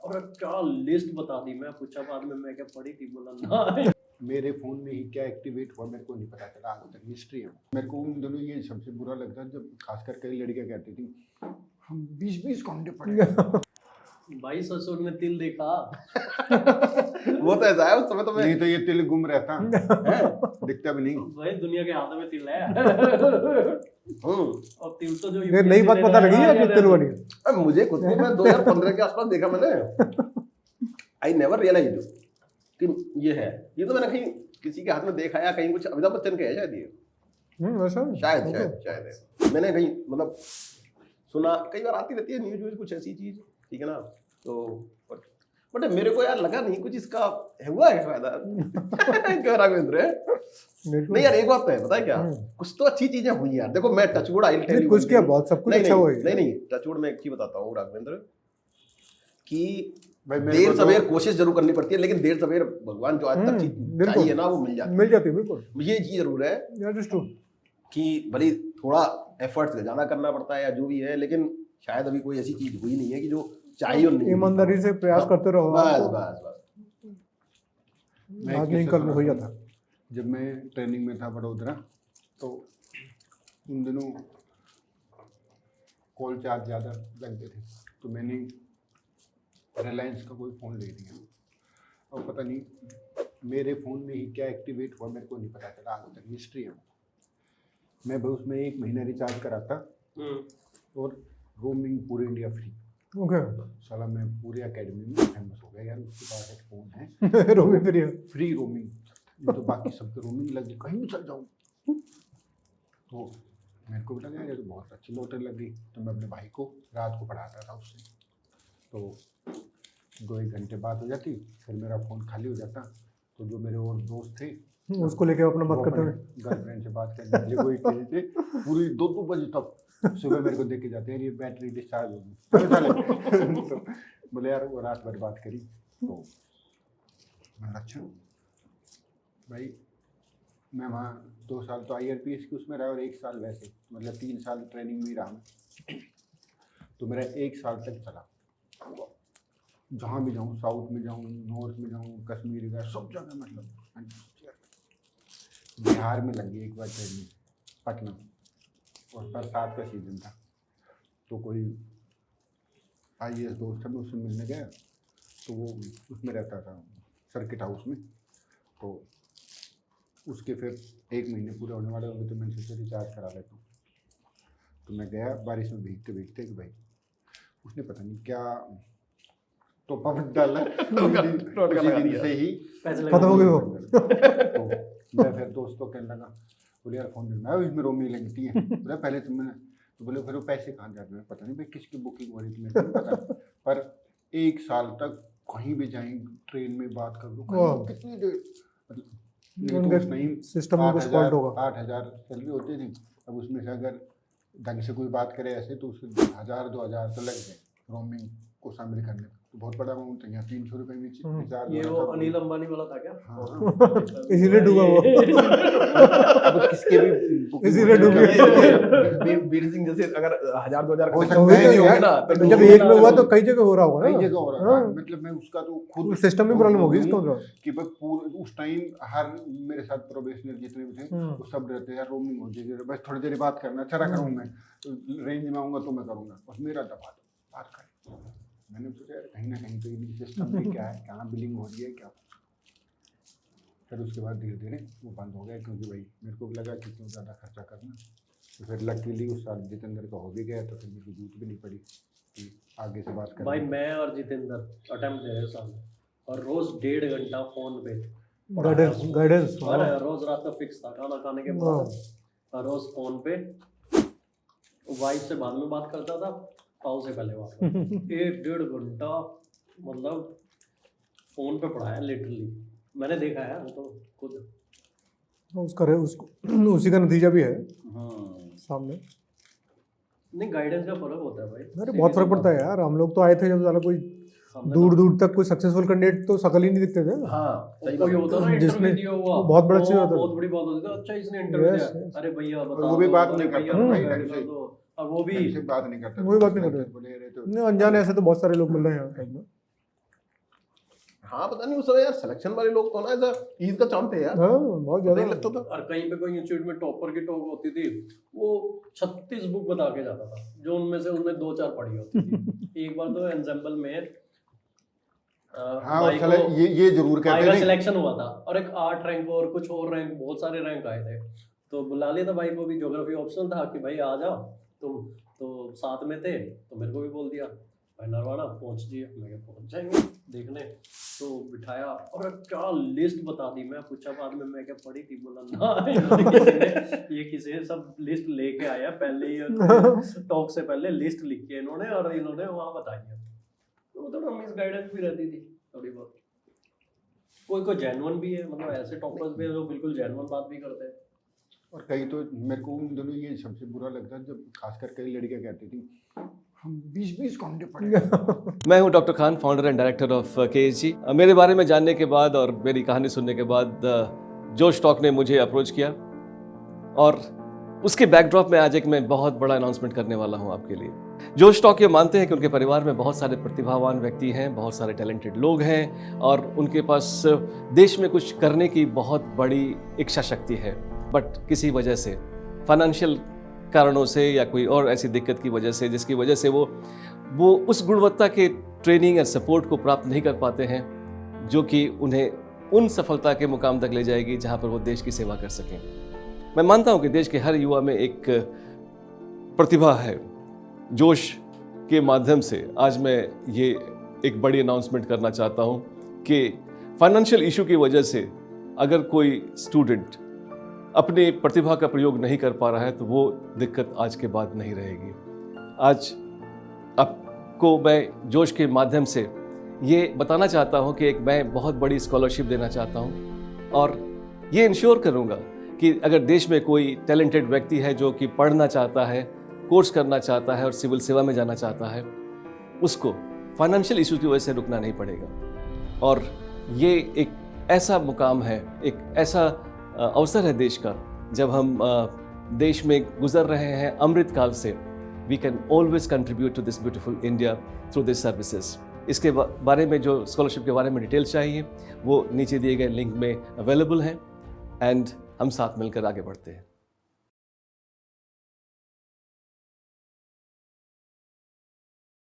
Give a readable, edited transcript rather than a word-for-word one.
और क्या लिस्ट बता दी, मैं पूछा बाद में मैं क्या पढ़ी थी, बोला ना। मेरे फोन में ही क्या एक्टिवेट हुआ मेरे को नहीं पता चला, आगे तक मिस्ट्री है। मेरे को उन दिनों ये सबसे बुरा लगता है जब खासकर कई लड़कियां कहती थी हम 20-20 घंटे पढ़े। भाई ससुर ने तिल देखा। वो तो ऐसा है उस समय तो मैं नहीं तो ये तिल गुम रहता है, दिखता भी नहीं। भाई दुनिया के हाथों में तिल है। और तिल तो जो ये नई बात पता लगी है जो तिल वाली। अब मुझे खुद को मैं 2015 के आसपास देखा मैंने। आई नेवर रियलाइज कि ये है। ये तो मैंने कहीं किसी के हाथ में देखा या कहीं कुछ अमिताभ बच्चन के है शायद ये। वैसा शायद है। मैंने कहीं मतलब सुना, कई बार आती रहती है न्यूज कुछ ऐसी चीज, ठीक है ना। तो बट मेरे को यार लगा नहीं कुछ इसका हुआ है फायदा। क्यों राघवेंद्र? नहीं यार एक बात तो है, पता है क्या, कुछ तो अच्छी चीजें हुई यार। देखो मैं टचवुड आई टेल यू कुछ क्या बहुत सब कुछ अच्छा हुआ है। नहीं टचवुड में एक चीज बताता हूँ राघवेंद्र कि भाई देर सवेर कोशिश जरूर करनी पड़ती है, लेकिन देर सवेर भगवान जो आज तक चीज चाहिए ना वो मिल जाती है। बिल्कुल ये चीज जरूर है कि भले थोड़ा एफर्ट्स ज्यादा करना पड़ता है या जो भी है, लेकिन शायद अभी कोई ऐसी चीज हुई नहीं है कि जो चाहिए और नहीं। ईमानदारी से प्रयास करते रहो, बस आज नहीं कल हो जाता। जब मैं ट्रेनिंग में था बड़ोदरा, तो उन दिनों कॉल चार्ज ज़्यादा लगते थे, तो मैंने रिलायंस का कोई फ़ोन ले लिया। और पता नहीं मेरे फ़ोन में ही क्या एक्टिवेट हुआ मेरे को नहीं पता चला, आगे तक मिस्ट्री है। मैं बस उसमें 1 महीना रिचार्ज करा था और रोमिंग पूरे इंडिया फ्री। साला मैं पूरे एकेडमी में फेमस हो गया यार, उसके पास एक फ़ोन है रोमिंग फ्री रोमिंग। ये तो बाकी सबके रोमिंग लग गई, कहीं भी चल जाऊँ। तो मेरे को भी लगा यार बहुत अच्छी लॉटरी लग गई। तो मैं अपने भाई को रात को पढ़ाता था उससे, तो 2-1 घंटे बात हो जाती, फिर मेरा फ़ोन खाली हो जाता। तो जो मेरे और दोस्त थे उसको लेके अपना बात करते हुए गर्लफ्रेंड से बात करने के लिए वही कहे थे पूरी 2-2 बजे तक। सुबह मेरे को देख के जाते हैं ये बैटरी डिस्चार्ज होगी। तो बोले यार वो रात भर बात करी। तो मैं अच्छा भाई, मैं वहाँ 2 साल तो IRPS की उसमें रहा और 1 साल वैसे, मतलब 3 साल ट्रेनिंग में ही रहा मैं। तो मेरा 1 साल तक चला, जहाँ भी जाऊँ, साउथ में जाऊँ, नॉर्थ में जाऊँ, कश्मीर गया, सब जगह मतलब। बिहार में लग गई एक बार ट्रेनिंग, पटना, और बरसात का सीज़न था। तो कोई IAS दोस्त था, मैं उससे मिलने गया। तो वो उसमें रहता था सर्किट हाउस में। तो उसके फिर 1 महीने पूरे होने वाले होंगे, तो मैंने सोचा रिचार्ज करा लेता हूँ। तो मैं गया बारिश में भीगते भीगते कि भाई उसने पता नहीं क्या तो पप डाला से ही खत्म हो गई वो। तो मैं फिर दोस्तों कहने लगा, बोले यार फ़ोन देना, इसमें रोमिंग लगती है। बोले पहले तो मैंने, तो बोले फिर वो पैसे कहाँ जाते हैं, पता नहीं भाई किसकी बुकिंग हो रही थी, मेरे को नहीं पता। पर 1 साल तक कहीं भी जाएंगे, ट्रेन में बात कर लो, कितनी देर, मतलब सिस्टम में कुछ फॉल्ट होगा। 8,000 सैलरी होती थी। अब उसमें से अगर ढंग से कोई बात करे ऐसे, तो उसके 1,000-2,000 तो लग गए रोमिंग को शामिल करने में। तो बहुत बड़ा अमाउंट है, यहाँ 300 रुपये भी रिचार्ज। ये वो अनिल अंबानी वाला था क्या? हाँ। इसीलिए डूबा वो। अब किसके भी इसीलिए डूब गया। वीर सिंह जैसे अगर 1,000-2,000 हो का सकता है नहीं होगा होगा ना, तो जब एक में हुआ तो कई जगह हो रहा होगा कई ना, जगह हो रहा है। मतलब मैं उसका तो खुद सिस्टम में प्रॉब्लम होगी इसको। कि भाई पूरे उस टाइम हर मेरे साथ प्रोबेशनर जितने भी थे वो सब रहते हैं यार, रोमिंग हो जाएगी, बस थोड़ी देर बात करना, चला करूँ मैं रेंज में आऊँगा तो मैं करूँगा, बस मेरा दबा दो बात कर। मैंने सोचा यार कहीं ना कहीं तो ये सिस्टम में क्या है, कहाँ बिलिंग हो रही है क्या। फिर उसके बाद धीरे धीरे वो बंद हो गया, क्योंकि भाई मेरे को भी लगा कि क्यों ज़्यादा खर्चा करना। तो फिर लकीली उस साल जितेंद्र का हो भी गया, तो फिर मेरी जरूरत भी नहीं पड़ी कि आगे से बात कर। भाई मैं और जितेंद्र अटेम्प्ट दे रहे सामने, और रोज 1.5 घंटा फोन पे गाइडेंस रोज रात का फिक्स था, खाना खाने के बाद रोज फोन पे। वाइफ से बाद में बात करता था, पाव से पहले बात करता। 1-1.5 घंटा मतलब फोन पे पढ़ाया लिटरली, मैंने देखा है तो खुद। उसको उसी का नतीजा भी है सामने। नहीं गाइडेंस का फर्क होता है भाई। अरे बहुत फर्क पड़ता है यार। हम लोग तो आए थे जब ज़्यादा कोई दूर दूर तक कोई सक्सेसफुल कैंडिडेट तो शकल ही नहीं दिखते थे। कोई होता ना इंटरव्यू दिया हुआ, बहुत बड़ा चीज होता है, बहुत बड़ी बात होती है। अच्छा इसने इंटरव्यू दिया, अरे भैया बता, वो भी बात नहीं करता, और वो भी बात नहीं करता, वही बात नहीं करते। अनजाने ऐसे तो बहुत सारे लोग मिल रहे हैं यहाँ। हाँ पता नहीं उस समय यार सिलेक्शन वाले लोग कौन है, ऐसा ईद का चांद थे यार, हाँ बहुत पता ज्यादा ही लगता था। और कहीं पे कोई इंस्टीट्यूट में टॉपर की टॉक होती थी, वो 36 बुक बता के जाता था, जो उनमें से उनने 2-4 पढ़ी होती थी। एक बार तो एंसेम्बल में हाँ और चले ये जरूर कहते भाई का हैं सिलेक्शन हुआ था, और एक 8 रैंक और कुछ और रैंक, बहुत सारे रैंक आए थे, तो बुला लिया था भाई को भी, ज्योग्राफी ऑप्शन था कि भाई आ जाओ तुम, तो साथ में थे, तो मेरे को भी बोल दिया भाई नरवाना पहुंच जिए, मैं कहा पहुंच जाएंगे देखने, तो बिठाया और क्या लिस्ट बता दी, मैं पूछा बाद में मैं क्या पढ़ी थी, बोला ना ये किसी ने सब लिस्ट लेके आया पहले ही, टॉक से पहले लिस्ट लिख के इन्होंने, और इन्होंने वहाँ बताई है, तो थोड़ा मिस गाइडेंस भी रहती थी थोड़ी बहुत। कोई जेन्युइन भी है, मतलब ऐसे टॉपर्स भी है जो बिल्कुल जेन्युइन बात भी करते हैं। और कई तो मेरे को उन दोनों ये सबसे बुरा लगता है जब खासकर कई लड़कियां कहती थी हम 20-20 घंटे पढ़े। मैं हूं doctor Khan, founder and director of KSG। मेरे बारे में जानने के बाद और मेरी कहानी सुनने के बाद जोश टॉक ने मुझे अप्रोच किया, और उसके बैकड्रॉप में आज एक मैं बहुत बड़ा अनाउंसमेंट करने वाला हूं आपके लिए। जोश टॉक ये मानते हैं कि उनके परिवार में बहुत सारे प्रतिभावान व्यक्ति हैं, बहुत सारे टैलेंटेड लोग हैं, और उनके पास देश में कुछ करने की बहुत बड़ी इच्छा शक्ति है, बट किसी वजह से, फाइनेंशियल कारणों से या कोई और ऐसी दिक्कत की वजह से, जिसकी वजह से वो उस गुणवत्ता के ट्रेनिंग और सपोर्ट को प्राप्त नहीं कर पाते हैं जो कि उन्हें उन सफलता के मुकाम तक ले जाएगी जहां पर वो देश की सेवा कर सकें। मैं मानता हूं कि देश के हर युवा में एक प्रतिभा है। जोश के माध्यम से आज मैं ये एक बड़ी अनाउंसमेंट करना चाहता हूं कि फाइनेंशियल इशू की वजह से अगर कोई स्टूडेंट अपनी प्रतिभा का प्रयोग नहीं कर पा रहा है तो वो दिक्कत आज के बाद नहीं रहेगी। आज आपको मैं जोश के माध्यम से ये बताना चाहता हूँ कि मैं बहुत बड़ी स्कॉलरशिप देना चाहता हूँ, और ये इंश्योर करूँगा कि अगर देश में कोई टैलेंटेड व्यक्ति है जो कि पढ़ना चाहता है, कोर्स करना चाहता है और सिविल सेवा में जाना चाहता है, उसको फाइनेंशियल इशू की वजह से रुकना नहीं पड़ेगा। और ये एक ऐसा मुकाम है, एक ऐसा अवसर है देश का, जब हम देश में गुजर रहे हैं अमृत काल से, we can always contribute to this beautiful India through this services. इसके बारे में जो स्कॉलरशिप के बारे में डिटेल चाहिए वो नीचे दिए गए लिंक में अवेलेबल हैं, एंड हम साथ मिलकर आगे बढ़ते हैं।